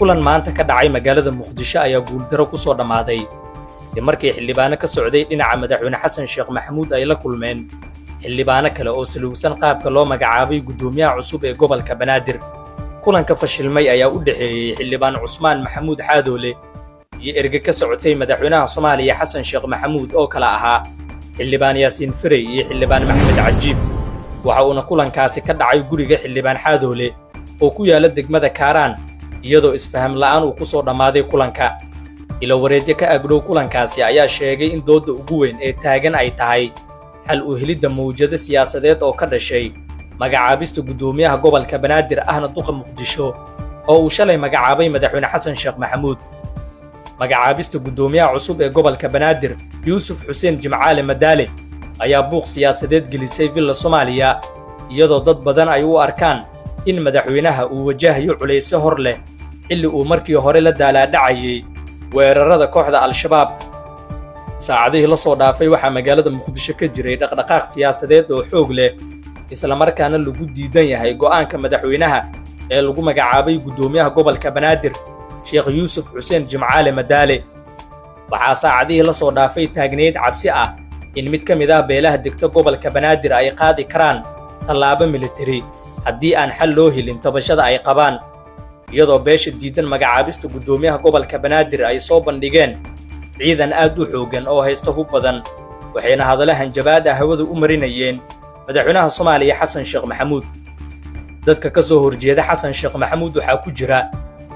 kulan maanta ka dhacay magaalada Muqdisho ayaa guuldaro ku soo dhamaaday markii xildhibaano ka socday dhinaca madaxweyne Xasan Sheekh Maxamuud ay la kulmeen xildhibaano kale oo saluugsan qaabka loo magacaabay gudoomiyaha cusub ee gobolka Banaadir. kulanka fashilmay ayaa u dhaxeeyay xildhibaan Cusmaan Maxamuud Xaadoole iyo erga ka socotay madaxweynaha Soomaaliya Xasan Sheekh Maxamuud oo kala ahaa xildhibaan Yaasiin Firey iyo xildhibaan Maxamed Cajiib. waxa uuna kulankaasi ka dhacay guriga xildhibaan Xaadoole oo ku yaala degmada Kaaraan iyadoo isfaham la'aan uu ku soo dhamaaday kulanka. ilo wareejin ka agdhow kulankaasi ayaa sheegay in doodda ugu weyn ee taagan ay tahay xal u helidda mawjado siyaasadeed oo ka dhashay magacaabista gudoomiyaha gobolka Banaadir ahna duqa Muqdisho oo uu shalay magacaabay madaxweyne Xasan Sheekh Maxamuud. magacaabista gudoomiyaha cusub ee gobolka Banaadir Yuusuf Xuseen Jimcaale Madaale ayaa buuq siyaasadeed gelisay Villa Soomaaliya iyadoo dad badan ay u arkaan in madaxweynaha uu wajahayo culays hor leh xilli uu markii hore la daalaadhacayay weerarada kooxda Al-Shabaab. saacadihii la soo dhaafay waxaa magaalada Muqdisho ka jiray dhaqdhaqaaq siyaasadeed oo xoog leh isla markaana lagu diidan yahay go'aanka madaxweynaha ee lagu magacaabay gudoomiyaha gobolka Banaadir Sheekh Yuusuf Xuseen Jimcaale Madaale. waxaa saacadihii la soo dhaafay taagneed cabsi ah in mid ka mid ah beelaha degta gobolka Banaadir ay qaadi karaan tallaabo militari haddii aan xal loo helin tabashada ay qabaan, iyadoo beesha diidan magacaabista gudoomiyaha gobolka Banaadir ay soo bandhigeen ciidan aad u xoogan oo haysta hub badan, waxayna hadalahan jabaada hawada u marinayeen madaxweynaha Soomaaliya Xasan Sheekh Maxamuud. dadka ka soo horjeeda Xasan Sheekh Maxamuud waxaa ku jira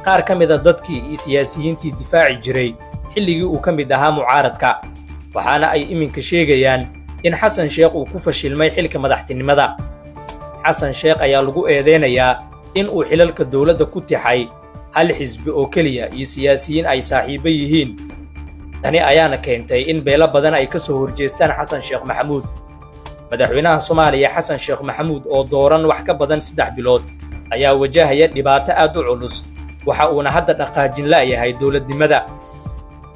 qaar ka mid ah dadkii iyo siyaasiyiintii difaaci jiray xilligii uu ka mid ahaa mucaaradka, waxaana ay iminka sheegayaan in Xasan Sheekh uu ku fashilmay xilka madaxtinimada. Xasan Sheekh ayaa lagu eedeynayaa in uu xilalka dawladda ku tixay hal xisbi oo kaliya iyo siyaasiyiin ay saaxiibo yihiin. tani ayaana keentay in beelo badan ay ka soo horjeestaan Xasan Sheekh Maxamuud. madaxweynaha Soomaaliya Xasan Sheekh Maxamuud oo dooran wax ka badan 3 bilood ayaa wajahaya dhibaato aad u culus, waxa uuna hadda dhaqaajin la'yahay dawladnimada.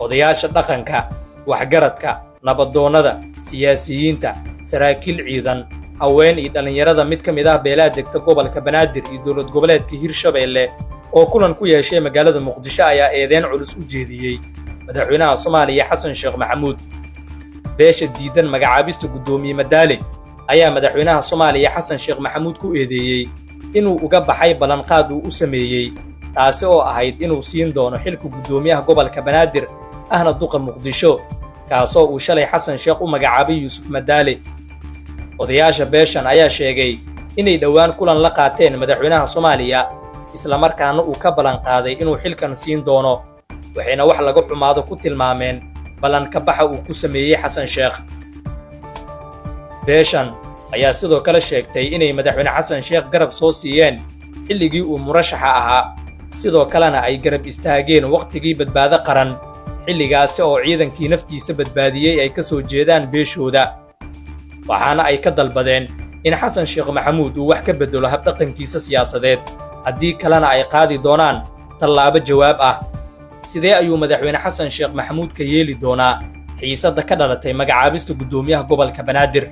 odayaasha dhaqanka, waxgaradka, nabadoonnada, siyaasiyiinta, saraakiil ciidan, haween iyo dhalinyarada mid ka mid ah beelaha degta gobolka Banaadir iyo dowlad goboleedka Hirshabeelle oo kulan ku yeeshay magaalada Muqdisho ayaa eedeyn culus u jeediyey madaxweynaha Soomaaliya Xasan Sheekh Maxamuud. beesha diidan magacaabista gudoomiye Madaale ayaa madaxweynaha Soomaaliya Xasan Sheekh Maxamuud ku eedeeyay inuu uga baxay ballanqaad uu u sameeyay, taasi oo ahayd inuu siin doono xilka gudoomiyaha gobolka Banaadir ahna duqa Muqdisho, kaasoo uu shalay Xasan Sheekh u magacaabay Yuusuf Madaale. odayaasha beeshan ayaa sheegay inay dhowaan kulan la qaateen madaxweynaha Soomaaliya isla markaana uu ka ballanqaaday inuu xilkan siin doono, waxayna wax laga xumaado ku tilmaameen ballanka baxa uu ku sameeyay Xasan Sheekh. beeshan ayaa sidoo kale sheegtay inay madaxweyne Xasan Sheekh garab soo siiyeen xilligii uu murashaxa ahaa, sidoo kalena ay garab istaageen waqtigii badbaado qaran xilligaasi oo ciidankii naftiisa badbaadiyay ay ka soo jeedaan beeshooda. waxaana ay ka dalbadeen in Xasan Sheekh Maxamuud uu wax ka bedelo habdhaqankiisa siyaasadeed, haddii kalena ay qaadi doonaan tallaabo jawaab ah. sidee ayuu madaxweyne Xasan Sheekh Maxamuud ka yeeli doonaa xiisadda ka dhalatay magacaabista gudoomiyaha gobolka Banaadir?